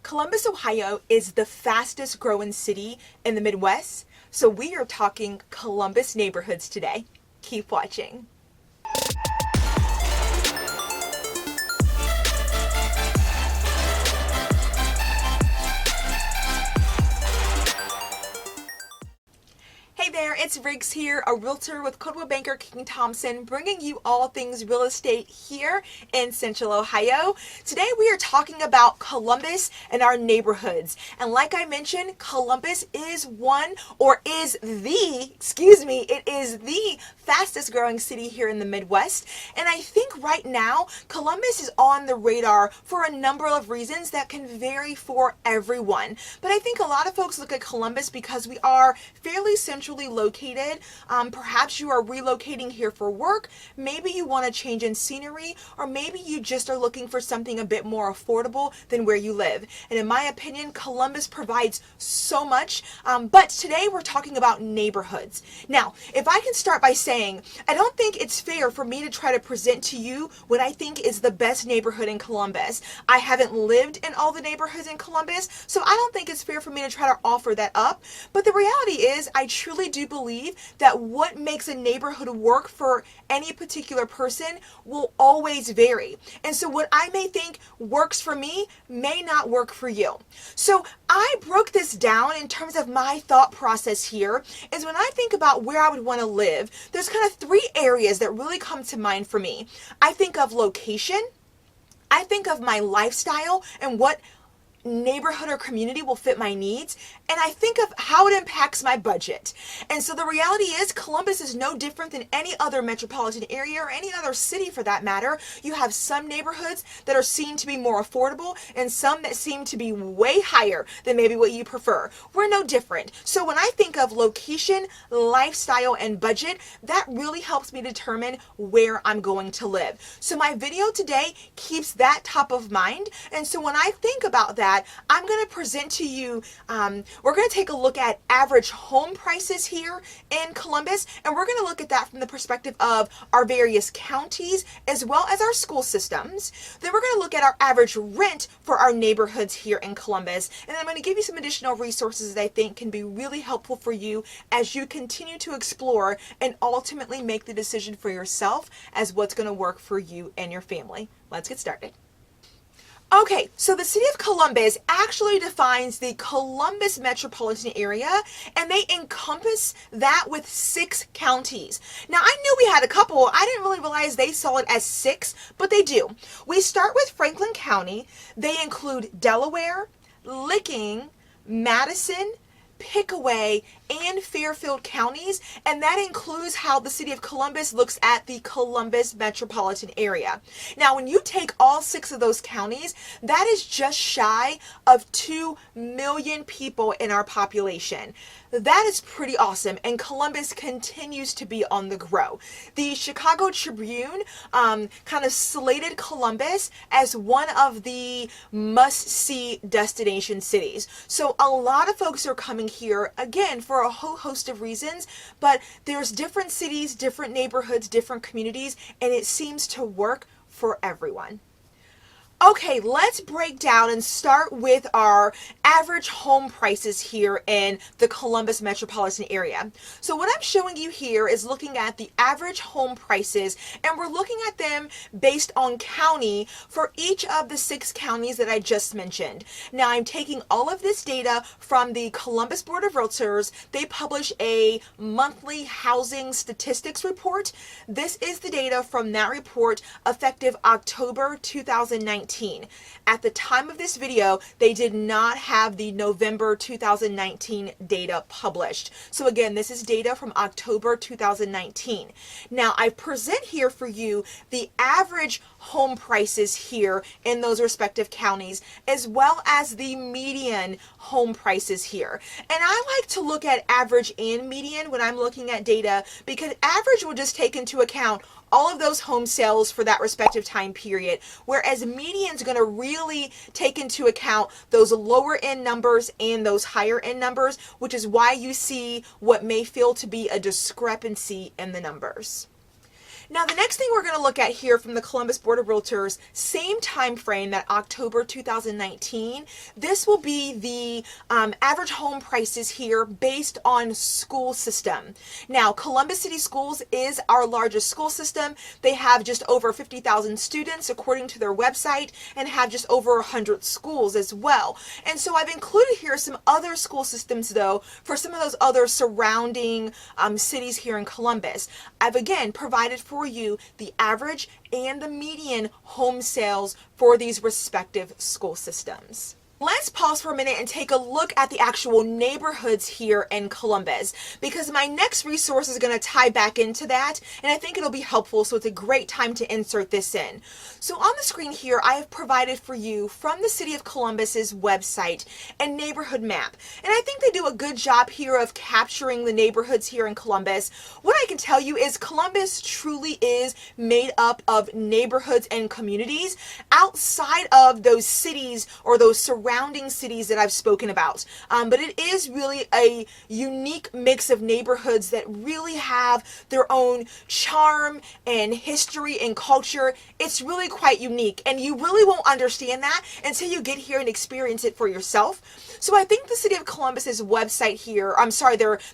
Columbus, Ohio is the fastest growing city in the Midwest, so we are talking Columbus neighborhoods today. Keep watching. Hey there, it's Riggs here, a realtor with Coldwell Banker King Thompson, bringing you all things real estate here in Central Ohio. Today we are talking about Columbus and our neighborhoods. And like I mentioned, Columbus is it is the fastest growing city here in the Midwest. And I think right now, Columbus is on the radar for a number of reasons that can vary for everyone. But I think a lot of folks look at Columbus because we are fairly centrally located. Perhaps you are relocating here for work. Maybe you want to change in scenery, or maybe you just are looking for something a bit more affordable than where you live. And in my opinion, Columbus provides so much. But today we're talking about neighborhoods. Now, if I can start by saying, I don't think it's fair for me to try to present to you what I think is the best neighborhood in Columbus. I haven't lived in all the neighborhoods in Columbus, so I don't think it's fair for me to try to offer that up. But the reality is, I truly do believe that what makes a neighborhood work for any particular person will always vary. And so what I may think works for me may not work for you. So I broke this down in terms of my thought process here is when I think about where I would want to live, there's kind of three areas that really come to mind for me. I think of location, I think of my lifestyle and what neighborhood or community will fit my needs, and I think of how it impacts my budget. And so the reality is Columbus is no different than any other metropolitan area or any other city for that matter. You have some neighborhoods that are seen to be more affordable and some that seem to be way higher than maybe what you prefer. We're no different. So when I think of location, lifestyle, and budget, that really helps me determine where I'm going to live. So my video today keeps that top of mind. And so when I think about that, I'm going to present to you, we're going to take a look at average home prices here in Columbus, and we're going to look at that from the perspective of our various counties as well as our school systems. Then we're going to look at our average rent for our neighborhoods here in Columbus, and I'm going to give you some additional resources that I think can be really helpful for you as you continue to explore and ultimately make the decision for yourself as what's going to work for you and your family. Let's get started. Okay, so the city of Columbus actually defines the Columbus metropolitan area, and they encompass that with 6 counties. Now, I knew we had a couple. I didn't really realize they saw it as 6, but they do. We start with Franklin County. They include Delaware, Licking, Madison, Pickaway, and Fairfield counties, and that includes how the city of Columbus looks at the Columbus metropolitan area. Now, when you take all 6 of those counties, that is just shy of 2 million people in our population. That is pretty awesome, and Columbus continues to be on the grow. The Chicago Tribune kind of slated Columbus as one of the must-see destination cities. So a lot of folks are coming here, again, for a whole host of reasons, but there's different cities, different neighborhoods, different communities, and it seems to work for everyone. Okay, let's break down and start with our average home prices here in the Columbus metropolitan area. So what I'm showing you here is looking at the average home prices, and we're looking at them based on county for each of the 6 counties that I just mentioned. Now, I'm taking all of this data from the Columbus Board of Realtors. They publish a monthly housing statistics report. This is the data from that report effective October 2019. At the time of this video, they did not have the November 2019 data published. So again, this is data from October 2019. Now, I present here for you the average home prices here in those respective counties, as well as the median home prices here. And I like to look at average and median when I'm looking at data, because average will just take into account all of those home sales for that respective time period, whereas median is going to really take into account those lower end numbers and those higher end numbers, which is why you see what may feel to be a discrepancy in the numbers. Now, the next thing we're going to look at here from the Columbus Board of Realtors, same time frame, that October 2019, this will be the average home prices here based on school system. Now, Columbus City Schools is our largest school system. They have just over 50,000 students according to their website and have just over 100 schools as well. And so I've included here some other school systems, though, for some of those other surrounding cities here in Columbus. I've again provided for you the average and the median home sales for these respective school systems. Let's pause for a minute and take a look at the actual neighborhoods here in Columbus, because my next resource is going to tie back into that, and I think it'll be helpful, so it's a great time to insert this in. So on the screen here, I have provided for you from the City of Columbus's website a neighborhood map, and I think they do a good job here of capturing the neighborhoods here in Columbus. What I can tell you is Columbus truly is made up of neighborhoods and communities outside of those cities or those surrounding cities that I've spoken about. But it is really a unique mix of neighborhoods that really have their own charm and history and culture. It's really quite unique, and you really won't understand that until you get here and experience it for yourself. So I think the City of Columbus's website here,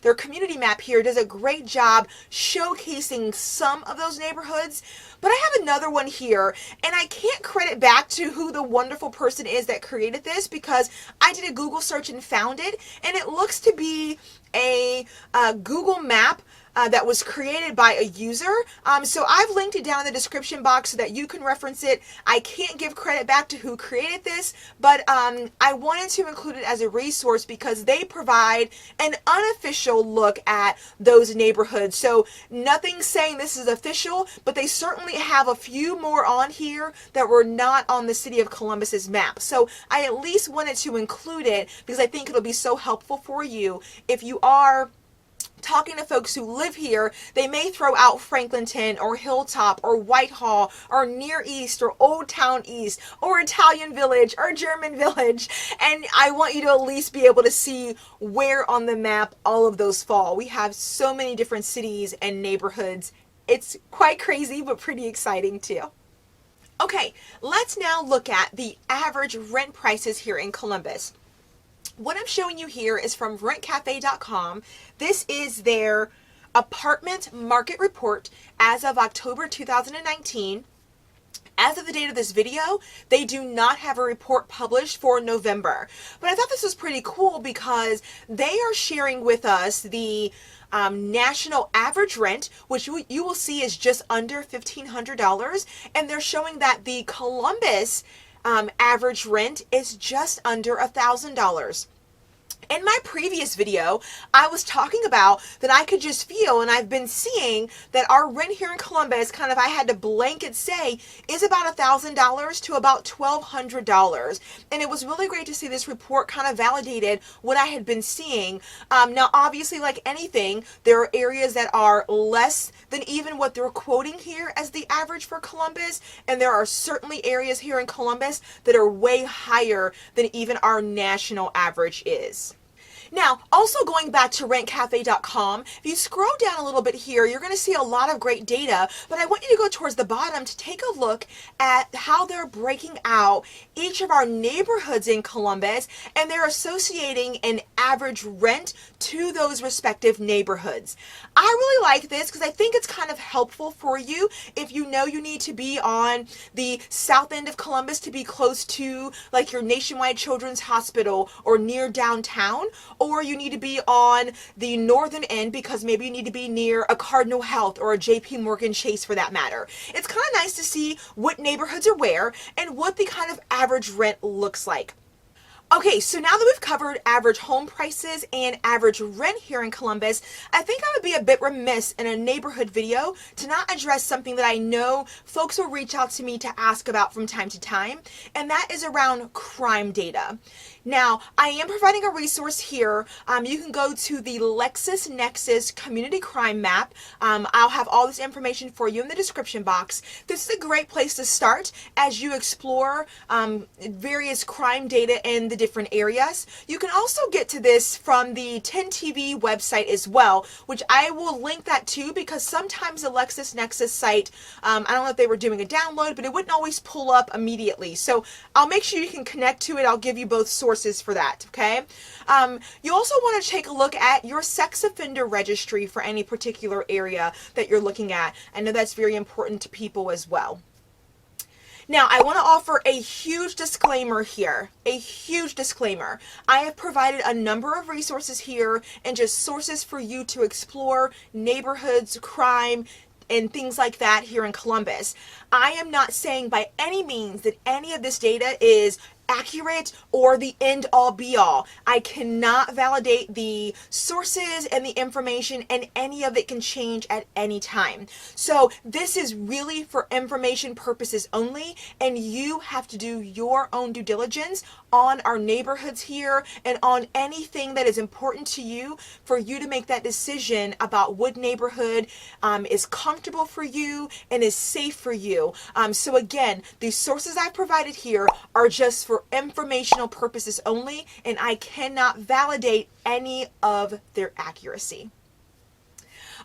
their community map here does a great job showcasing some of those neighborhoods. But I have another one here, and I can't credit back to who the wonderful person is that created this, because I did a Google search and found it, and it looks to be a Google map that was created by a user. So I've linked it down in the description box so that you can reference it. I can't give credit back to who created this, but I wanted to include it as a resource because they provide an unofficial look at those neighborhoods. So nothing saying this is official, but they certainly have a few more on here that were not on the City of Columbus's map. So I at least wanted to include it because I think it'll be so helpful for you if you are talking to folks who live here. They may throw out Franklinton or Hilltop or Whitehall or Near East or Old Town East or Italian Village or German Village, and I want you to at least be able to see where on the map all of those fall. We have so many different cities and neighborhoods. It's quite crazy, but pretty exciting too. Okay, let's now look at the average rent prices here in Columbus. What I'm showing you here is from rentcafe.com. This is their apartment market report as of October 2019. As of the date of this video, they do not have a report published for November. But I thought this was pretty cool because they are sharing with us the national average rent, which you will see is just under $1,500. And they're showing that the Columbus average rent is just under $1,000. In my previous video, I was talking about that I could just feel, and I've been seeing that our rent here in Columbus, kind of, I had to blanket say, is about $1,000 to about $1,200. And it was really great to see this report kind of validated what I had been seeing. Now, obviously, like anything, there are areas that are less than even what they're quoting here as the average for Columbus. And there are certainly areas here in Columbus that are way higher than even our national average is. Now, also going back to rentcafe.com, if you scroll down a little bit here, you're going to see a lot of great data, but I want you to go towards the bottom to take a look at how they're breaking out each of our neighborhoods in Columbus, and they're associating an average rent to those respective neighborhoods. I really like this because I think it's kind of helpful for you if you know you need to be on the south end of Columbus to be close to like your Nationwide Children's Hospital or near downtown, or you need to be on the northern end because maybe you need to be near a Cardinal Health or a JP Morgan Chase for that matter. It's kind of nice to see what neighborhoods are where and what the kind of average rent looks like. Okay, so now that we've covered average home prices and average rent here in Columbus, I think I would be a bit remiss in a neighborhood video to not address something that I know folks will reach out to me to ask about from time to time, and that is around crime data. Now, I am providing a resource here. You can go to the LexisNexis Community Crime Map. I'll have all this information for you in the description box. This is a great place to start as you explore various crime data in the different areas. You can also get to this from the 10TV website as well, which I will link that to, because sometimes the LexisNexis site, I don't know if they were doing a download, but it wouldn't always pull up immediately. So I'll make sure you can connect to it. I'll give you both sources for that, okay? You also want to take a look at your sex offender registry for any particular area that you're looking at. I know that's very important to people as well. Now, I want to offer a huge disclaimer here, a huge disclaimer. I have provided a number of resources here and just sources for you to explore neighborhoods, crime, and things like that here in Columbus. I am not saying by any means that any of this data is accurate or the end all be all. I cannot validate the sources and the information, and any of it can change at any time. So this is really for information purposes only, and you have to do your own due diligence on our neighborhoods here and on anything that is important to you for you to make that decision about what neighborhood is comfortable for you and is safe for you. So again, these sources I've provided here are just for informational purposes only, and I cannot validate any of their accuracy.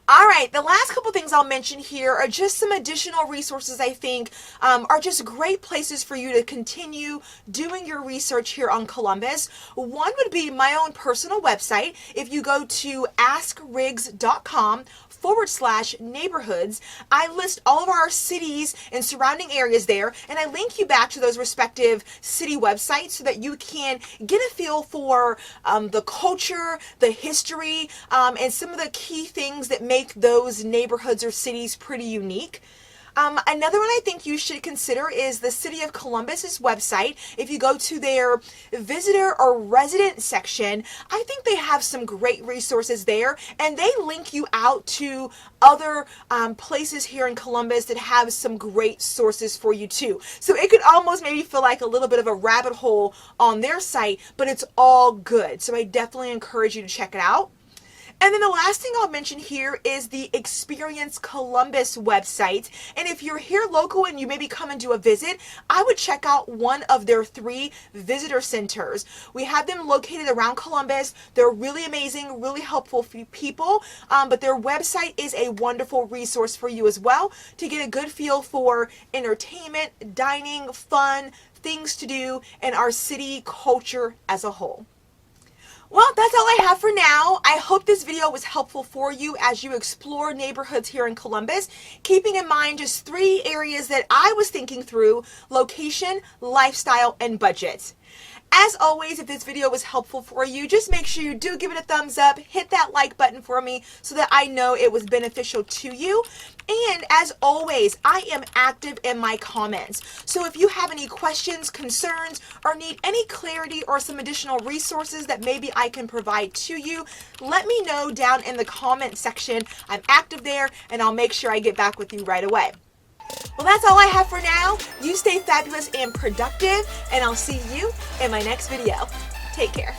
All right, the last couple things I'll mention here are just some additional resources I think are just great places for you to continue doing your research here on Columbus. One would be my own personal website. If you go to askriggs.com/neighborhoods, I list all of our cities and surrounding areas there, and I link you back to those respective city websites so that you can get a feel for the culture, the history, and some of the key things that make those neighborhoods or cities pretty unique. Another one I think you should consider is the City of Columbus's website. If you go to their visitor or resident section, I think they have some great resources there, and they link you out to other places here in Columbus that have some great sources for you too. So it could almost maybe feel like a little bit of a rabbit hole on their site, but it's all good. So I definitely encourage you to check it out. And then the last thing I'll mention here is the Experience Columbus website. And if you're here local and you maybe come and do a visit, I would check out one of their 3 visitor centers. We have them located around Columbus. They're really amazing, really helpful for people, but their website is a wonderful resource for you as well to get a good feel for entertainment, dining, fun, things to do, and our city culture as a whole. Well, that's all I have for now. I hope this video was helpful for you as you explore neighborhoods here in Columbus, keeping in mind just 3 areas that I was thinking through: location, lifestyle, and budget. As always, if this video was helpful for you, just make sure you do give it a thumbs up, hit that like button for me so that I know it was beneficial to you. And as always, I am active in my comments. So if you have any questions, concerns, or need any clarity or some additional resources that maybe I can provide to you, let me know down in the comment section. I'm active there, and I'll make sure I get back with you right away. Well, that's all I have for now. You stay fabulous and productive, and I'll see you in my next video. Take care.